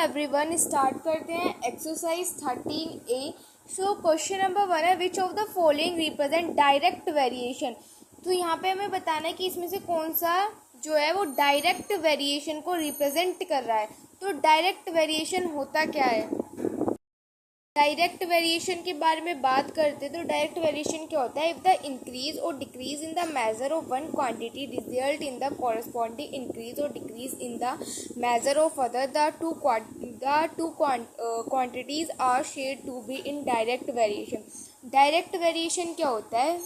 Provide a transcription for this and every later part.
Everyone, start करते हैं exercise 13A। So question number 1 है, which of the following represent direct variation. तो यहाँ पे हमें बताना है कि इसमें से कौन सा जो है वो डायरेक्ट वेरिएशन को रिप्रेजेंट कर रहा है। तो डायरेक्ट वेरिएशन होता क्या है, डायरेक्ट वेरिएशन के बारे में बात करते हैं। तो डायरेक्ट वेरिएशन क्या होता है, इफ द इंक्रीज और decrease in the measure of one quantity result in the corresponding increase और decrease in the measure of other, the two quantities are said to be in direct variation. Direct variation क्या होता है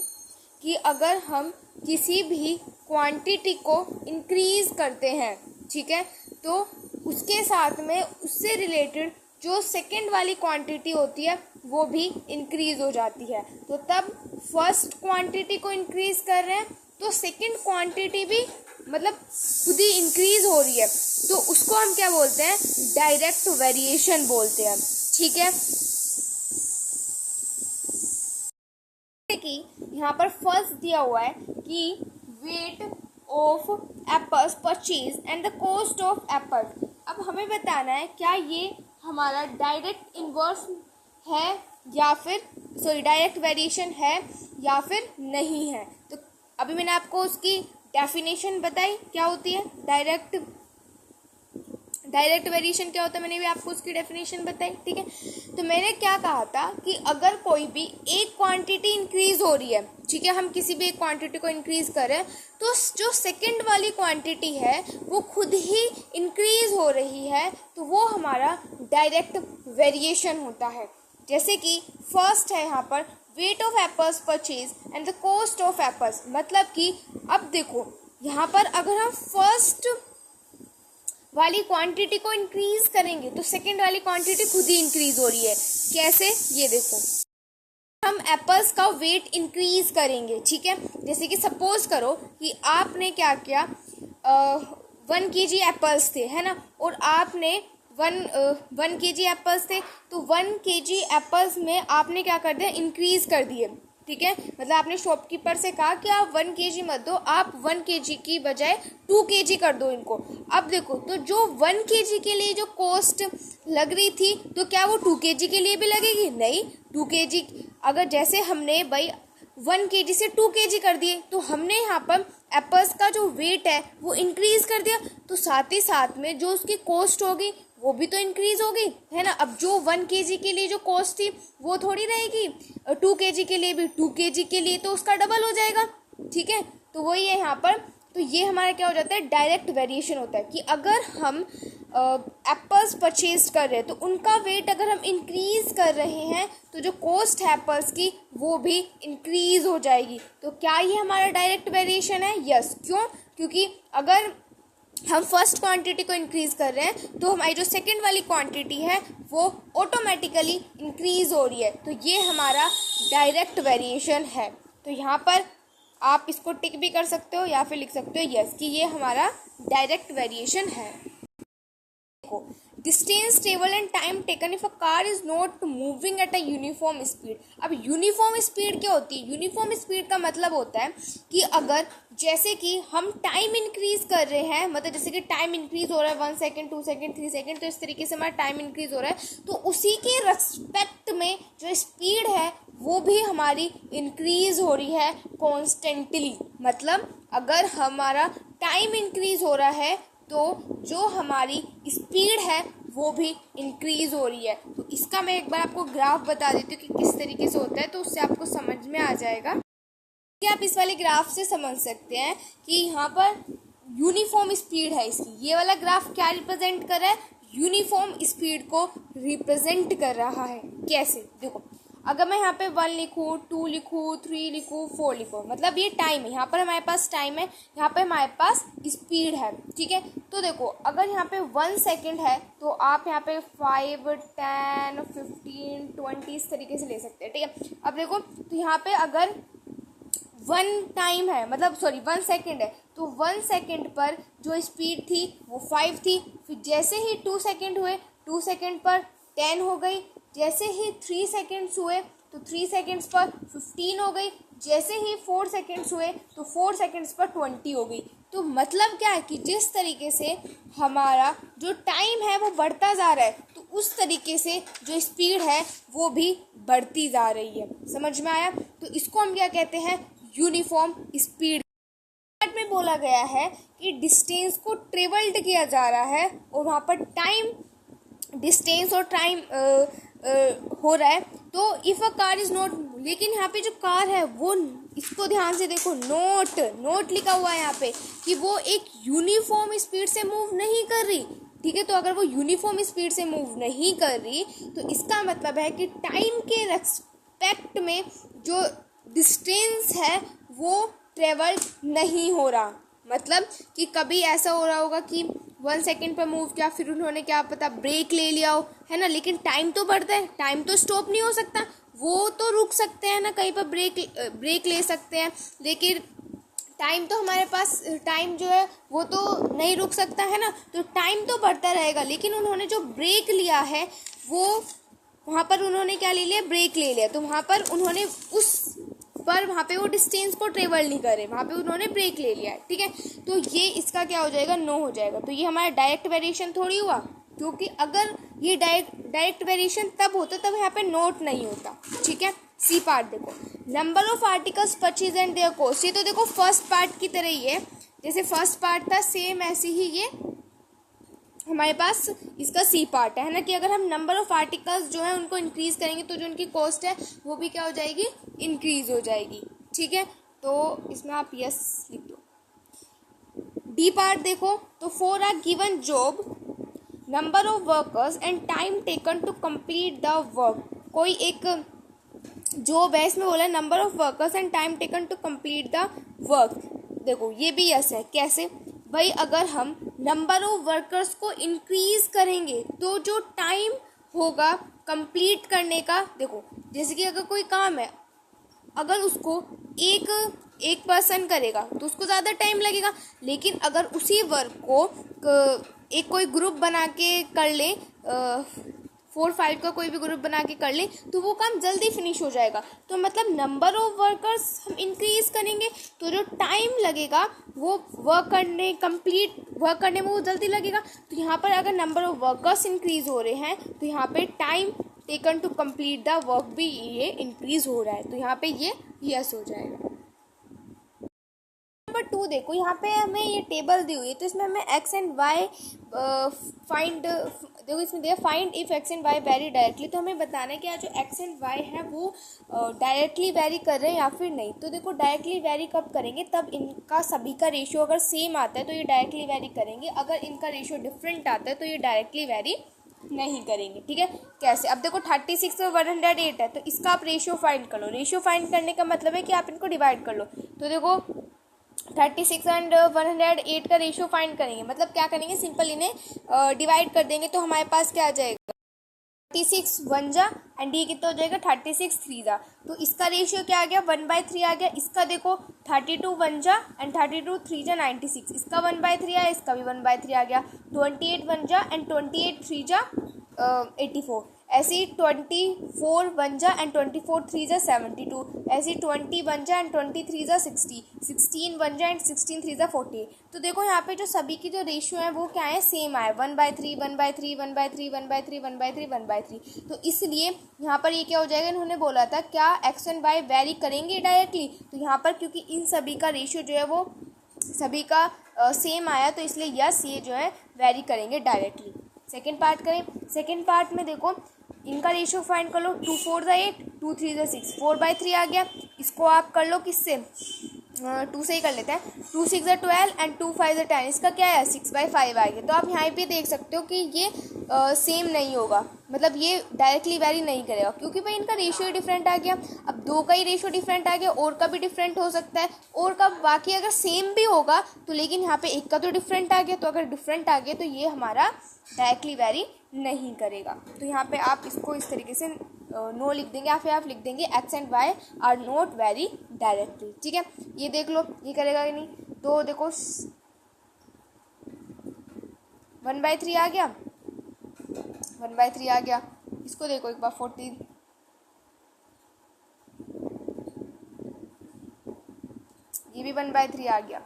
कि अगर हम किसी भी क्वांटिटी को इंक्रीज करते हैं, ठीक है, तो उसके साथ में उससे रिलेटेड जो सेकंड वाली क्वांटिटी होती है वो भी इंक्रीज हो जाती है। तो तब फर्स्ट क्वांटिटी को इंक्रीज कर रहे हैं तो सेकंड क्वांटिटी भी मतलब खुद ही इंक्रीज हो रही है, तो उसको हम क्या बोलते हैं, डायरेक्ट वेरिएशन बोलते हैं। ठीक है, कि यहाँ पर फर्स्ट दिया हुआ है कि weight of apples purchase and the cost of apples. अब हमें बताना है क्या ये हमारा डायरेक्ट इन्वर्स है या फिर डायरेक्ट वेरिएशन है या फिर नहीं है। तो अभी मैंने आपको उसकी डेफिनेशन बताई क्या होती है, डायरेक्ट वेरिएशन क्या होता है, मैंने भी आपको उसकी डेफिनेशन बताई। ठीक है, तो मैंने क्या कहा था कि अगर कोई भी एक क्वांटिटी इंक्रीज हो रही है, ठीक है, हम किसी भी एक क्वांटिटी को इंक्रीज करें तो जो सेकंड वाली क्वांटिटी है वो खुद ही इंक्रीज हो रही है, तो वो हमारा डायरेक्ट वेरिएशन होता है। जैसे कि फर्स्ट है यहाँ पर weight of apples purchase and the cost of apples. मतलब कि अब देखो यहाँ पर अगर हम फर्स्ट वाली क्वांटिटी को इंक्रीज करेंगे तो सेकंड वाली क्वांटिटी खुद ही इंक्रीज हो रही है। कैसे, ये देखो, हम एप्पल्स का वेट इंक्रीज करेंगे, ठीक है। जैसे कि सपोज करो कि आपने क्या किया, 1 kg एप्पल्स थे, है ना, और आपने 1 kg एप्पल्स थे, तो 1 kg एप्पल्स में आपने क्या कर दिया, इंक्रीज कर दिए। ठीक है, मतलब आपने शॉपकीपर से कहा कि आप 1 kg मत दो, आप 1 kg की बजाय 2 kg कर दो इनको। अब देखो, तो जो 1 kg के लिए जो कॉस्ट लग रही थी, तो क्या वो 2 kg के लिए भी लगेगी? नहीं, 2 kg अगर जैसे हमने भाई 1 kg से 2 kg कर दिए, तो हमने यहाँ पर एप्पल्स का जो वेट है वो इंक्रीज कर दिया, तो साथ ही साथ में जो उसकी कॉस्ट होगी वो भी तो इंक्रीज होगी, है ना। अब जो 1 kg के लिए जो कॉस्ट थी वो थोड़ी रहेगी, 2 kg के लिए भी 2 kg के लिए तो उसका डबल हो जाएगा। ठीक है, तो वही है यहाँ पर। तो ये हमारा क्या हो जाता है, डायरेक्ट वेरिएशन होता है कि अगर हम एप्पल्स परचेज कर रहे हैं तो उनका वेट अगर हम इंक्रीज कर रहे हैं तो जो कॉस्ट है एप्पल्स की वो भी इंक्रीज हो जाएगी। तो क्या ये हमारा डायरेक्ट वेरिएशन है? यस। क्यों? क्योंकि अगर हम फर्स्ट क्वांटिटी को इंक्रीज कर रहे हैं तो हमारी जो सेकंड वाली क्वांटिटी है वो ऑटोमेटिकली इंक्रीज हो रही है, तो ये हमारा डायरेक्ट वेरिएशन है। तो यहाँ पर आप इसको टिक भी कर सकते हो या फिर लिख सकते हो यस कि ये हमारा डायरेक्ट वेरिएशन है। देखो, distance travel and time taken if a car is not moving at a uniform speed. अब यूनिफॉर्म स्पीड क्या होती है? यूनिफॉर्म स्पीड का मतलब होता है कि अगर जैसे कि हम टाइम इंक्रीज कर रहे हैं, मतलब जैसे कि टाइम इंक्रीज हो रहा है 1 सेकेंड 2 सेकेंड 3 सेकेंड, तो इस तरीके से हमारा टाइम इंक्रीज हो रहा है, तो उसी के रेस्पेक्ट में जो स्पीड है वो भी हमारी इंक्रीज हो रही है कॉन्स्टेंटली। मतलब अगर हमारा टाइम इंक्रीज हो रहा है तो जो हमारी स्पीड है वो भी इंक्रीज हो रही है। तो इसका मैं एक बार आपको ग्राफ बता देती हूँ कि किस तरीके से होता है, तो उससे आपको समझ में आ जाएगा कि आप इस वाले ग्राफ से समझ सकते हैं कि यहाँ पर यूनिफॉर्म स्पीड है इसकी। ये वाला ग्राफ क्या रिप्रेजेंट कर रहा है? यूनिफॉर्म स्पीड को रिप्रेजेंट कर रहा है। कैसे? देखो, अगर मैं यहाँ पे 1 लिखूँ, 2 लिखूँ, 3 लिखूँ, 4 लिखूँ, मतलब ये टाइम है, यहाँ पर हमारे पास टाइम है, यहाँ पे हमारे पास स्पीड है। ठीक है, तो देखो अगर यहाँ पे 1 सेकेंड है तो आप यहाँ पे 5, 10, 15, 20 इस तरीके से ले सकते हैं। ठीक है, अब देखो, तो यहाँ पे अगर 1 टाइम है, मतलब 1 सेकेंड है, तो 1 सेकेंड पर जो स्पीड थी वो 5 थी। फिर जैसे ही 2 सेकेंड हुए, 2 सेकेंड पर 10 हो गई। जैसे ही 3 सेकेंड्स हुए तो 3 सेकेंड्स पर 15 हो गई। जैसे ही 4 सेकेंड्स हुए तो 4 सेकेंड्स पर 20 हो गई। तो मतलब क्या है कि जिस तरीके से हमारा जो टाइम है वो बढ़ता जा रहा है, तो उस तरीके से जो स्पीड है वो भी बढ़ती जा रही है। समझ में आया? तो इसको हम क्या कहते हैं? Uniform speed. पार्ट में बोला गया है कि डिस्टेंस को ट्रेवल्ड किया जा रहा है और वहाँ पर टाइम, डिस्टेंस और टाइम हो रहा है। तो if a car is not, लेकिन यहाँ पे जो कार है वो, इसको ध्यान से देखो, नोट लिखा हुआ है यहाँ पे कि वो एक यूनिफॉर्म स्पीड से मूव नहीं कर रही। ठीक है, तो अगर वो यूनिफॉर्म स्पीड से मूव नहीं कर रही तो इसका मतलब है कि टाइम के रेस्पेक्ट में जो डिस्टेंस है वो ट्रेवल नहीं हो रहा। मतलब कि कभी ऐसा हो रहा होगा कि 1 सेकेंड पर मूव किया, फिर उन्होंने क्या पता ब्रेक ले लिया हो, है ना, लेकिन टाइम तो बढ़ता है, टाइम तो स्टॉप नहीं हो सकता, वो तो रुक सकते हैं ना, कहीं पर ब्रेक ले सकते हैं, लेकिन टाइम तो हमारे पास, टाइम जो है वो तो नहीं रुक सकता, है ना, तो टाइम तो बढ़ता रहेगा। लेकिन उन्होंने जो ब्रेक लिया है वो, वहाँ पर उन्होंने क्या ले लिया? ब्रेक ले लिया, तो वहाँ पर उन्होंने वहाँ पे वो डिस्टेंस को ट्रेवल नहीं करे, वहाँ पे उन्होंने ब्रेक ले लिया। ठीक है, तो ये इसका क्या हो जाएगा? नो हो जाएगा। तो ये हमारा डायरेक्ट वेरिएशन थोड़ी हुआ, क्योंकि अगर ये डायरेक्ट वेरिएशन तब होता तब यहाँ पे नोट नहीं होता। ठीक है, सी पार्ट देखो, number of articles purchase and there cost. ये तो देखो फर्स्ट पार्ट की तरह ही है, जैसे फर्स्ट पार्ट था सेम ऐसे ही ये हमारे पास इसका सी पार्ट है ना, कि अगर हम नंबर ऑफ आर्टिकल्स जो है उनको इंक्रीज करेंगे तो जो उनकी कॉस्ट है वो भी क्या हो जाएगी? इंक्रीज हो जाएगी। ठीक है, तो इसमें आप यस लिख दो। डी पार्ट देखो, तो for a given job number of workers and time taken to complete the work. कोई एक जॉब है, इसमें बोला number of workers and time taken to complete the work. देखो ये भी यस है। कैसे भाई? अगर हम नंबर ऑफ वर्कर्स को इंक्रीज करेंगे तो जो टाइम होगा कंप्लीट करने का, देखो जैसे कि अगर कोई काम है, अगर उसको एक पर्सन करेगा तो उसको ज़्यादा टाइम लगेगा, लेकिन अगर उसी वर्क को एक कोई ग्रुप बना के कर ले, 4-5 का कोई भी ग्रुप बना के कर ले, तो वो काम जल्दी फिनिश हो जाएगा। तो मतलब नंबर ऑफ वर्कर्स हम इंक्रीज करेंगे तो जो टाइम लगेगा वो कंप्लीट वर्क करने में वो जल्दी लगेगा। तो यहाँ पर अगर नंबर ऑफ वर्कर्स इंक्रीज हो रहे हैं तो यहाँ पे time taken to complete the work भी ये इंक्रीज हो रहा है, तो यहाँ पे ये यस हो जाएगा। नंबर 2 देखो, यहाँ पे हमें ये टेबल दी हुई है, तो इसमें हमें एक्स एंड वाई फाइंड, देखो इसमें दिया find if x and y vary directly. तो हमें बताना है कि जो एक्स एंड वाई है वो डायरेक्टली वेरी कर रहे हैं या फिर नहीं। तो देखो डायरेक्टली वेरी कब करेंगे? तब इनका सभी का रेशियो अगर सेम आता है तो ये डायरेक्टली वेरी करेंगे, अगर इनका रेशियो डिफरेंट आता है तो ये डायरेक्टली वेरी नहीं करेंगे। ठीक है, कैसे? अब देखो 36 और 108 है, तो इसका आप रेशियो फाइंड कर लो। रेशियो फाइंड करने का मतलब है कि आप इनको डिवाइड कर लो। तो देखो 36 एंड 108 का रेशियो फाइंड करेंगे, मतलब क्या करेंगे? सिंपल इन्हें डिवाइड कर देंगे, तो हमारे पास क्या आ जाएगा? 36 1 जा एंड ये कितना हो जाएगा? 36 3 जा। तो इसका रेशियो क्या आ गया? 1/3 आ गया। इसका देखो 32 1 जा एंड 32 3 जा 96, इसका 1/3 आया, इसका भी 1/3 आ गया। 28 1 जा एंड 28 3 जा 84। ऐसे ही 24 1 जा एंड 24 3 जा 72। ऐसे ही 20 1 जा एंड 23 जा 60। 16 1 जा एंड 16 3 जा 40। तो देखो यहाँ पे जो सभी की जो रेशियो है वो क्या है? सेम आए, 1/3 1/3 1/3 1/3 1/3 1/3। तो इसलिए यहाँ पर ये क्या हो जाएगा? इन्होंने बोला था क्या एक्स एंड वाई वेरी करेंगे डायरेक्टली, तो यहाँ पर क्योंकि इन सभी का रेशियो जो है वो सभी का सेम आया, तो इसलिए यस ये जो है वेरी करेंगे डायरेक्टली। सेकेंड पार्ट करें। सेकेंड पार्ट में देखो इनका रेशियो फाइंड कर लो, 2 4 8 2 3 6, 4/3 आ गया। इसको आप कर लो किससे? 2 से ही कर लेते हैं। 2 6 12 एंड 2 5 10, इसका क्या है? 6/5 आ गया। तो आप यहाँ पे देख सकते हो कि ये सेम नहीं होगा, मतलब ये डायरेक्टली वेरी नहीं करेगा, क्योंकि भाई इनका रेशियो डिफरेंट आ गया। अब 2 का ही रेशियो डिफरेंट आ गया, और का भी डिफरेंट हो सकता है, और का बाकी अगर सेम भी होगा तो, लेकिन यहाँ पे एक का तो डिफरेंट आ गया, तो अगर डिफरेंट आ गया तो ये हमारा डायरेक्टली वेरी नहीं करेगा। तो यहाँ पे आप इसको इस तरीके से नो लिख देंगे, या फिर आप लिख देंगे x and y are not vary directly. ठीक है, ये देख लो ये करेगा कि नहीं। तो देखो 1/3 आ गया, 1/3 आ गया। इसको देखो एक बार 14, ये भी 1/3 आ गया।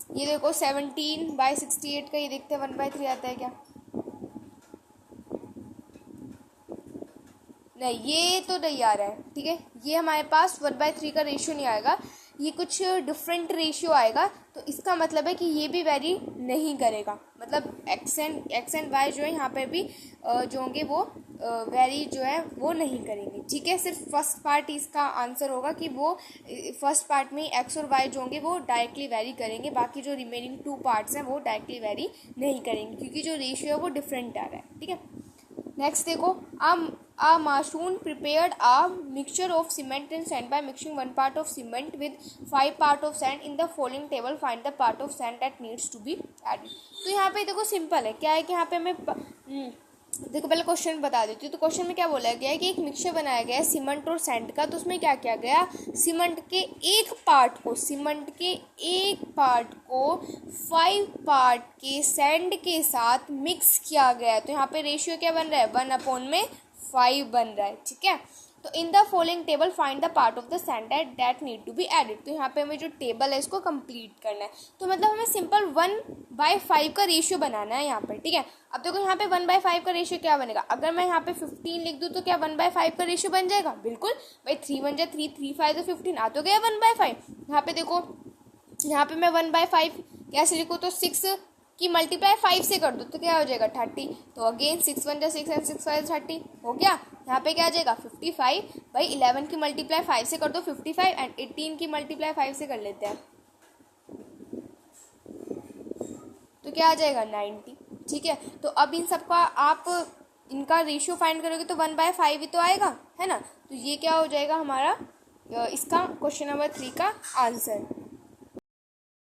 ये देखो 17/68 का ये देखते हैं 1/3 आता है क्या? नहीं, ये तो नहीं आ रहा है, ठीक है। ये हमारे पास 1/3 का रेशियो नहीं आएगा, ये कुछ डिफरेंट रेशियो आएगा। तो इसका मतलब है कि ये भी वेरी नहीं करेगा, मतलब एक्स एंड वाई जो है यहाँ पे भी जो होंगे वो वेरी जो है वो नहीं करेंगे, ठीक है। सिर्फ फर्स्ट पार्ट इसका आंसर होगा कि वो फर्स्ट पार्ट में एक्स और वाई जो होंगे वो डायरेक्टली वेरी करेंगे, बाकी जो रिमेनिंग 2 पार्ट्स हैं वो डायरेक्टली वेरी नहीं करेंगे, क्योंकि जो रेशियो है वो डिफरेंट आ रहा है, ठीक है। नेक्स्ट देखो, a mason prepared a mixture of cement and sand by mixing 1 part of cement with 5 part of sand in the following table. Find the part of sand that needs to be added. तो यहाँ पे देखो simple है, क्या है कि यहाँ पे हमें देखो पहले क्वेश्चन बता देती हूँ। तो क्वेश्चन में क्या बोला गया है कि एक मिक्सचर बनाया गया है सीमेंट और सैंड का। तो उसमें क्या किया गया, सीमेंट के एक पार्ट को 5 पार्ट के सैंड के साथ मिक्स किया गया है। तो यहाँ पे रेशियो क्या बन रहा है, 1/5 बन रहा है, ठीक है। तो in the following table find the part of the sand that need to be added. तो यहाँ पे हमें जो टेबल है इसको कंप्लीट करना है। तो मतलब हमें सिंपल 1/5 का रेशियो बनाना है यहाँ पर, ठीक है। अब देखो यहाँ पे 1/5 का रेशियो क्या बनेगा, अगर मैं यहाँ पे 15 लिख दूँ तो क्या 1/5 का रेशियो बन जाएगा, बिल्कुल भाई। 3 1 3, 3 5 15 आ तो गया 1/5। यहाँ पे देखो, यहाँ पे मैं 1/5 कैसे लिखूँ, तो 6 की मल्टीप्लाई 5 से कर दो तो क्या हो जाएगा 30। तो अगेन 6 1 6 एंड 6 5 30 हो गया। यहाँ पे क्या आ जाएगा 55 भाई। 11 की मल्टीप्लाई 5 से कर दो 55 एंड 18 की मल्टीप्लाई 5 से कर लेते हैं तो क्या आ जाएगा 90, ठीक है। तो अब इन सबका आप इनका रेशियो फाइंड करोगे तो 1/5 ही तो आएगा, है ना। तो ये क्या हो जाएगा हमारा इसका क्वेश्चन नंबर 3 का आंसर।